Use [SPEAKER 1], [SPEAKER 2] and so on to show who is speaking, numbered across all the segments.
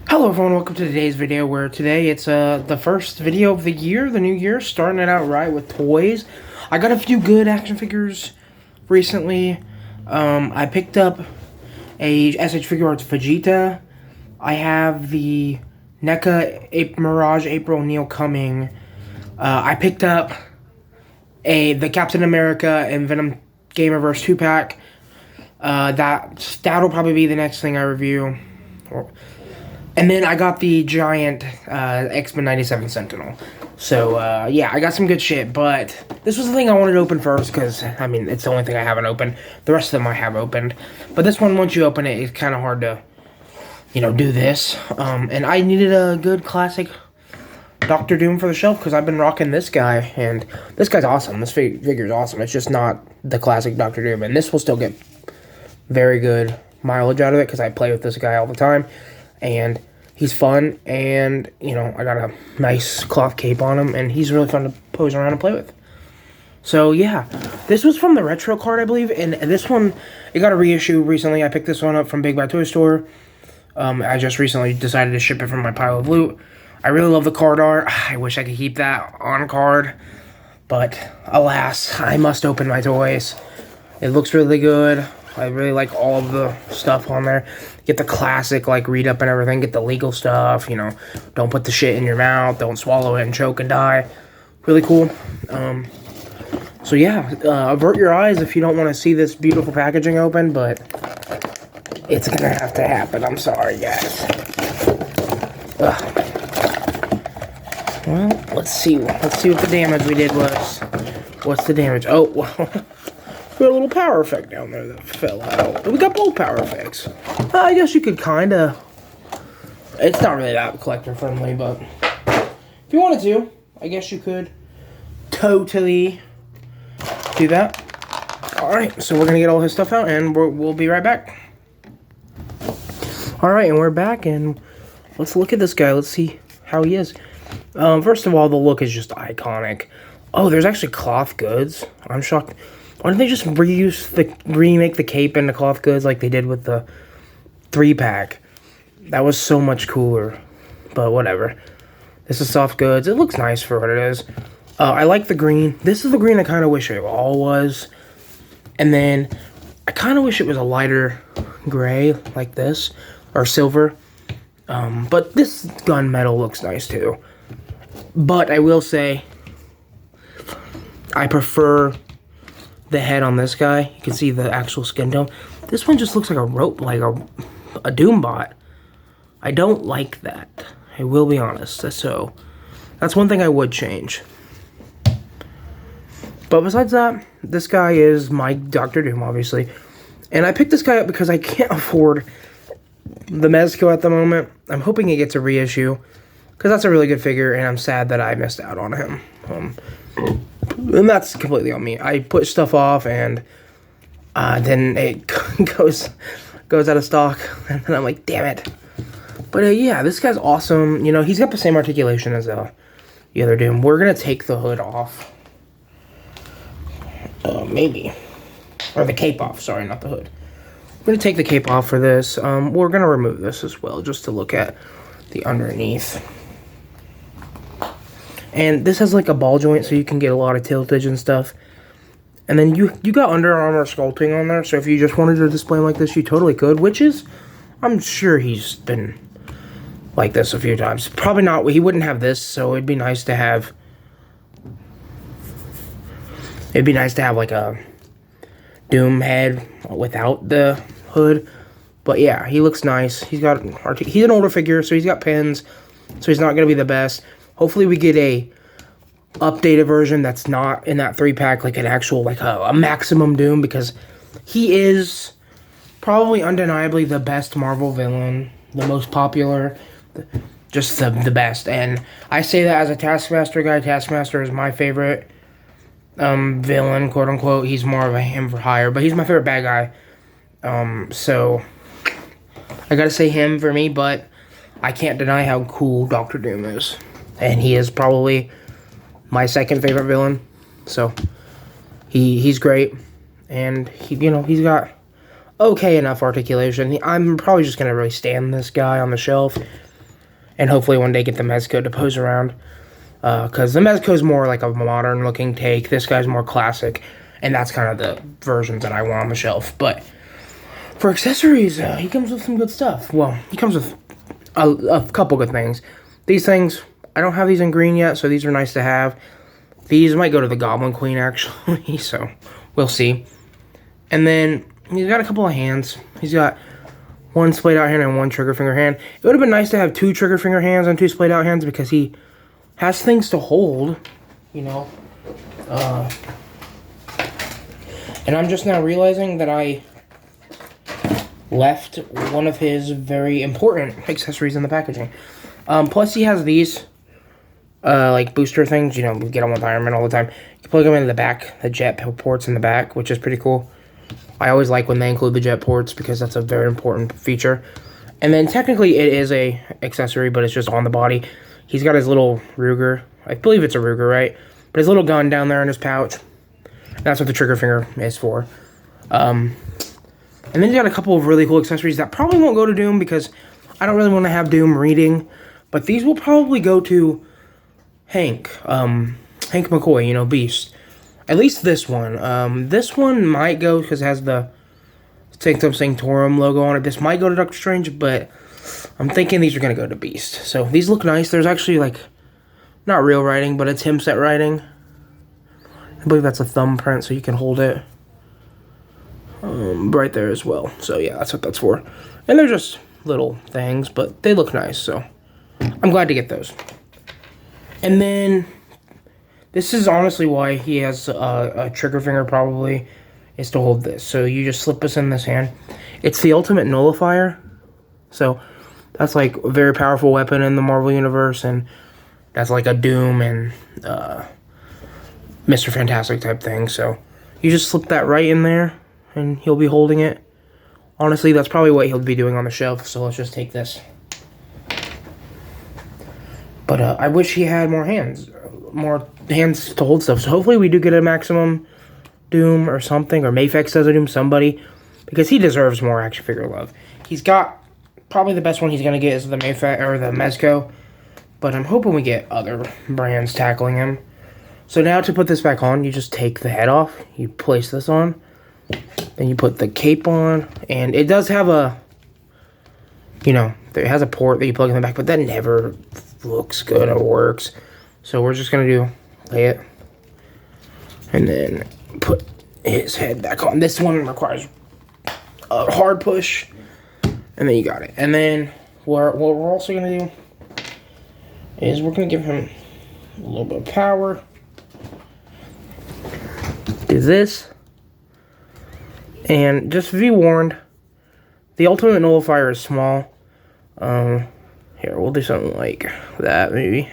[SPEAKER 1] Hello everyone, welcome to today's video where today it's the first video of the year, the new year, starting it out right with toys. I got a few good action figures recently. I picked up a SH Figuarts Vegeta. I have the NECA Mirage April O'Neil coming. I picked up the Captain America and Venom Gamerverse 2-pack. That'll probably be the next thing I review. And then I got the giant X-Men 97 Sentinel. So, yeah, I got some good shit, but this was the thing I wanted to open first, because, I mean, it's the only thing I haven't opened. The rest of them I have opened. But this one, once you open it, it's kind of hard to, you know, do this. And I needed a good classic Doctor Doom for the shelf, because I've been rocking this guy, and this guy's awesome. This figure's awesome. It's just not the classic Doctor Doom, and this will still get very good mileage out of it, because I play with this guy all the time. And he's fun, and, you know, I got a nice cloth cape on him, and he's really fun to pose around and play with. So, yeah, this was from the Retro Card, I believe, and this one, it got a reissue recently. I picked this one up from Big Bad Toy Store. I just recently decided to ship it from my pile of loot. I really love the card art. I wish I could keep that on card, but alas, I must open my toys. It looks really good. I really like all of the stuff on there. Get the classic, like, read up and everything. Get the legal stuff, you know. Don't put the shit in your mouth. Don't swallow it and choke and die. Really cool. So, yeah. Avert your eyes if you don't want to see this beautiful packaging open, but it's going to have to happen. I'm sorry, guys. Ugh. Well, let's see. Let's see what the damage we did was. What's the damage? Oh, well. We got a little power effect down there that fell out. We got both power effects. I guess you could kind of... It's not really that collector friendly, but... If you wanted to, I guess you could totally do that. Alright, so we're going to get all his stuff out, and we'll be right back. Alright, and we're back, and let's look at this guy. Let's see how he is. First of all, the look is just iconic. Oh, there's actually cloth goods. I'm shocked. Why don't they just remake the cape into cloth goods like they did with the 3-pack? That was so much cooler. But whatever. This is soft goods. It looks nice for what it is. I like the green. This is the green I kind of wish it all was. And then I kind of wish it was a lighter gray like this. Or silver. But this gunmetal looks nice too. But I will say, I prefer the head on this guy. You can see the actual skin tone. This one just looks like a rope, like a Doombot. I don't like that. I will be honest. So that's one thing I would change. But besides that, this guy is my Doctor Doom, obviously. And I picked this guy up because I can't afford the Mezco at the moment. I'm hoping he gets a reissue, because that's a really good figure, and I'm sad that I missed out on him. And that's completely on me. I put stuff off, and then it goes out of stock, and then I'm like, damn it. But yeah, this guy's awesome. You know, he's got the same articulation as the other Doom. We're gonna take the hood off, maybe, or the cape off. Sorry, not the hood. We're gonna take the cape off for this. We're gonna remove this as well, just to look at the underneath. And this has like a ball joint, so you can get a lot of tiltage and stuff. And then you got Under Armour sculpting on there, so if you just wanted to display him like this, you totally could. Which is, I'm sure he's been like this a few times. Probably not, he wouldn't have this, so it'd be nice to have... It'd be nice to have like a Doom head without the hood. But yeah, he looks nice. He's an older figure, so he's got pins, so he's not going to be the best. Hopefully we get a updated version that's not in that 3-pack, like an actual, like a maximum Doom, because he is probably undeniably the best Marvel villain, the most popular, just the best. And I say that as a Taskmaster guy. Taskmaster is my favorite villain, quote unquote. He's more of a him for hire, but he's my favorite bad guy. So I gotta say him for me, but I can't deny how cool Doctor Doom is. And he is probably my second favorite villain. So he's great. And he, you know, he's got okay enough articulation. I'm probably just going to really stand this guy on the shelf and hopefully one day get the Mezco to pose around. Because the Mezco is more like a modern looking take. This guy's more classic. And that's kind of the versions that I want on the shelf. But for accessories, he comes with some good stuff. Well, he comes with a couple good things. These things, I don't have these in green yet, so these are nice to have. These might go to the Goblin Queen, actually, so we'll see. And then he's got a couple of hands. He's got one splayed out hand and one trigger finger hand. It would have been nice to have two trigger finger hands and two splayed out hands because he has things to hold, you know. And I'm just now realizing that I left one of his very important accessories in the packaging. Plus he has these, like booster things, you know, we get them with Iron Man all the time. You plug them in the back, the jet ports in the back, which is pretty cool. I always like when they include the jet ports because that's a very important feature. And then technically it is a accessory, but it's just on the body. He's got his little Ruger. I believe it's a Ruger, right? But his little gun down there in his pouch. That's what the trigger finger is for. And then he's got a couple of really cool accessories that probably won't go to Doom because I don't really want to have Doom reading. But these will probably go to Hank. Hank McCoy, you know, Beast. At least this one. This one might go because it has the Sanctum Sanctorum logo on it. This might go to Doctor Strange, but I'm thinking these are going to go to Beast. So these look nice. There's actually, like, not real writing, but it's him set writing. I believe that's a thumbprint, so you can hold it right there as well. So yeah, that's what that's for. And they're just little things, but they look nice, so I'm glad to get those. And then this is honestly why he has a trigger finger probably, is to hold this. So you just slip this in this hand. It's the ultimate nullifier. So that's like a very powerful weapon in the Marvel Universe, and that's like a Doom and Mr. Fantastic type thing. So you just slip that right in there, and he'll be holding it. Honestly, that's probably what he'll be doing on the shelf, so let's just take this. But I wish he had more hands to hold stuff. So hopefully we do get a Maximum Doom or something, or Mafex does a Doom, somebody, because he deserves more action figure love. He's got, probably the best one he's going to get is the Mafex, or the Mezco, but I'm hoping we get other brands tackling him. So now to put this back on, you just take the head off, you place this on, then you put the cape on, and it does have a, you know, it has a port that you plug in the back, but that never looks good or works. So we're just going to lay it, and then put his head back on. This one requires a hard push, and then you got it. And then what we're also going to do is we're going to give him a little bit of power. Do this, and just be warned, the ultimate nullifier is small. Here, we'll do something like that, maybe.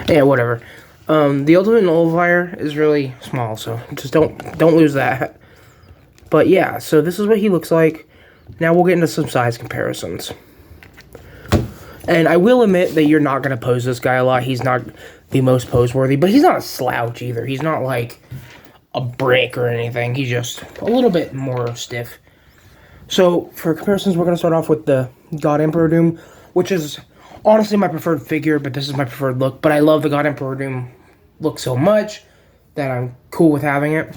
[SPEAKER 1] Yeah, whatever. The ultimate nullifier is really small, so just don't lose that. But yeah, so this is what he looks like. Now we'll get into some size comparisons. And I will admit that you're not going to pose this guy a lot. He's not the most pose-worthy, but he's not a slouch either. He's not like a brick or anything. He's just a little bit more stiff. So, for comparisons, we're going to start off with the God Emperor Doom, which is honestly my preferred figure, but this is my preferred look. But I love the God Emperor Doom look so much that I'm cool with having it.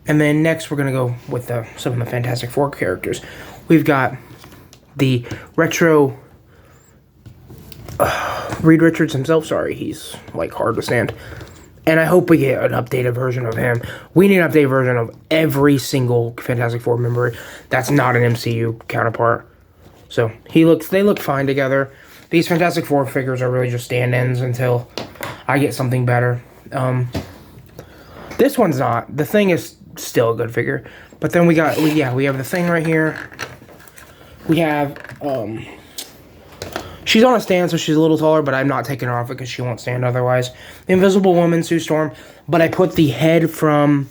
[SPEAKER 1] And then next, we're going to go with some of the Fantastic Four characters. We've got the retro Reed Richards himself. Sorry, he's like hard to stand. And I hope we get an updated version of him. We need an updated version of every single Fantastic Four member that's not an MCU counterpart. So they look fine together. These Fantastic Four figures are really just stand-ins until I get something better. This one's not. The Thing is still a good figure. But then we have the Thing right here. We have, she's on a stand, so she's a little taller, but I'm not taking her off because she won't stand otherwise. The Invisible Woman, Sue Storm, but I put the head from,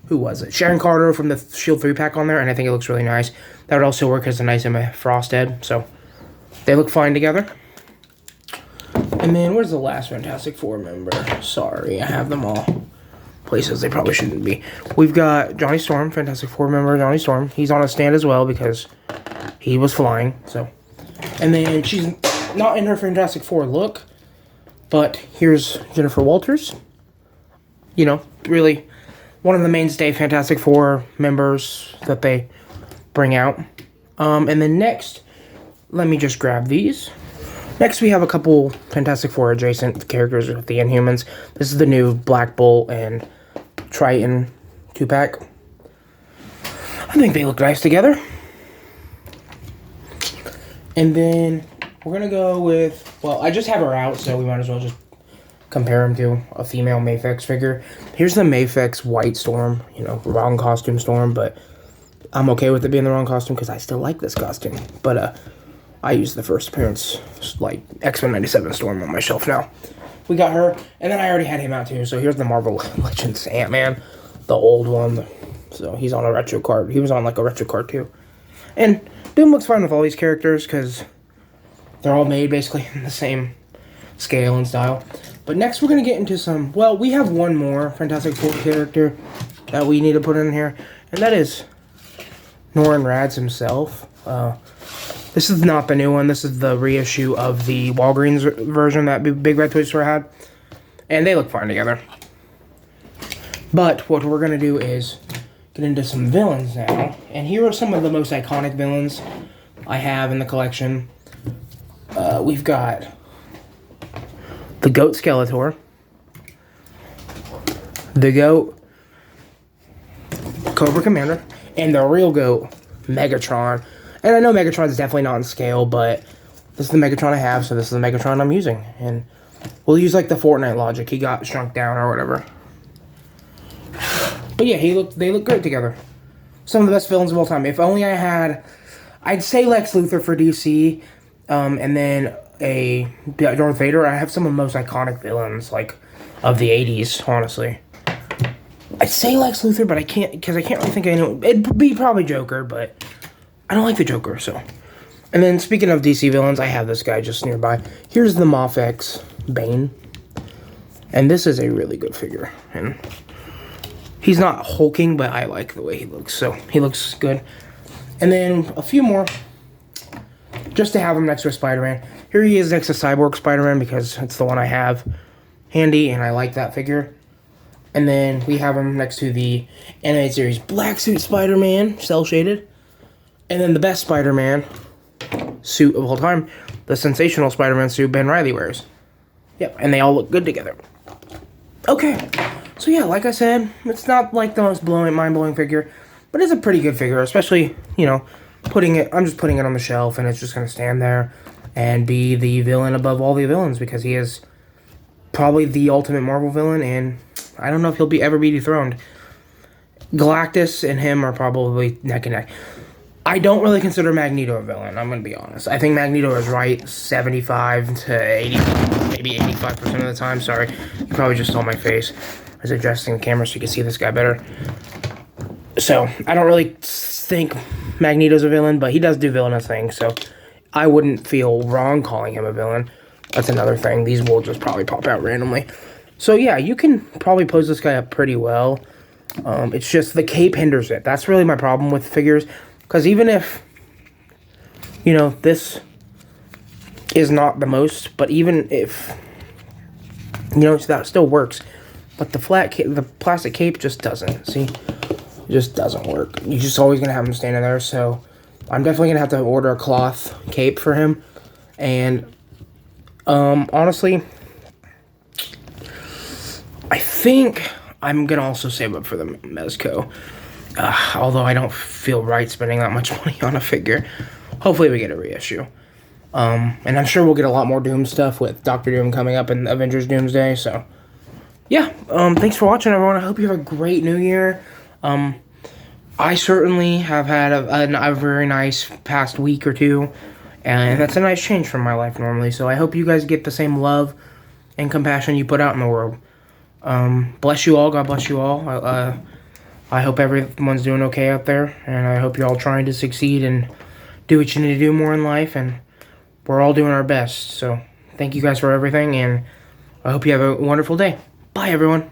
[SPEAKER 1] who was it? Sharon Carter from the S.H.I.E.L.D. 3-pack on there, and I think it looks really nice. That would also work as a nice Emma Frost head, so they look fine together. And then, where's the last Fantastic Four member? Sorry, I have them all. places they probably shouldn't be. We've got Johnny Storm, Fantastic Four member Johnny Storm. He's on a stand as well because he was flying. So, and then she's not in her Fantastic Four look, but here's Jennifer Walters. You know, really one of the mainstay Fantastic Four members that they bring out. And then next, let me just grab these. Next, we have a couple Fantastic Four adjacent characters with the Inhumans. This is the new Black Bolt and Triton 2-pack. I think they look nice together. And then we're going to go with, well, I just have her out, so we might as well just compare them to a female Mafex figure. Here's the Mafex White Storm, you know, wrong costume Storm, but I'm okay with it being the wrong costume because I still like this costume. But I use the first appearance, like, X-Men 97 Storm on my shelf now. We got her, and then I already had him out too, so here's the Marvel Legends Ant-Man, the old one. So he's on a retro card. He was on, like, a retro card too. And Doom looks fine with all these characters because they're all made basically in the same scale and style. But next we're going to get into some, well, we have one more Fantastic Four character that we need to put in here, and that is Norrin Rads himself. This is not the new one. This is the reissue of the Walgreens version that Big Red Toy Store had. And they look fine together. But what we're going to do is get into some villains now. And here are some of the most iconic villains I have in the collection. We've got the Goat Skeletor. The Goat Cobra Commander. And the real Goat Megatron. And I know Megatron's definitely not in scale, but this is the Megatron I have, so this is the Megatron I'm using. And we'll use, like, the Fortnite logic. He got shrunk down or whatever. But yeah, they look great together. Some of the best villains of all time. If only I had, I'd say Lex Luthor for DC, and then a Darth Vader. I have some of the most iconic villains, like, of the 80s, honestly. I'd say Lex Luthor, but I can't, because I can't really think of anyone. It'd be probably Joker, but I don't like the Joker, so. And then, speaking of DC villains, I have this guy just nearby. Here's the Mafex Bane. And this is a really good figure. And he's not hulking, but I like the way he looks, so he looks good. And then, a few more, just to have him next to a Spider-Man. Here he is next to Cyborg Spider-Man, because it's the one I have handy, and I like that figure. And then, we have him next to the animated series Black Suit Spider-Man, cel-shaded. And then the best Spider-Man suit of all time, the sensational Spider-Man suit Ben Reilly wears. Yep, and they all look good together. Okay, so yeah, like I said, it's not like the most mind-blowing figure, but it's a pretty good figure, especially, you know, I'm just putting it on the shelf, and it's just going to stand there and be the villain above all the villains, because he is probably the ultimate Marvel villain, and I don't know if he'll ever be dethroned. Galactus and him are probably neck and neck. I don't really consider Magneto a villain, I'm going to be honest. I think Magneto is right 75 to 80, maybe 85% of the time. Sorry, you probably just saw my face. I was adjusting the camera so you can see this guy better. So, I don't really think Magneto's a villain, but he does do villainous things, so I wouldn't feel wrong calling him a villain. That's another thing. These will just probably pop out randomly. So, yeah, you can probably pose this guy up pretty well. It's just the cape hinders it. That's really my problem with figures. Because even if, you know, this is not the most, but even if, you know, that still works. But the plastic cape just doesn't, see? It just doesn't work. You're just always going to have him standing there, so I'm definitely going to have to order a cloth cape for him. And, honestly, I think I'm going to also save up for the Mezco. Although I don't feel right spending that much money on a figure. Hopefully we get a reissue. And I'm sure we'll get a lot more Doom stuff with Doctor Doom coming up in Avengers Doomsday, so. Yeah, thanks for watching, everyone. I hope you have a great New Year. I certainly have had a very nice past week or two. And that's a nice change from my life normally. So I hope you guys get the same love and compassion you put out in the world. Bless you all. God bless you all. I hope everyone's doing okay out there, and I hope you're all trying to succeed and do what you need to do more in life, and we're all doing our best. So, thank you guys for everything, and I hope you have a wonderful day. Bye, everyone.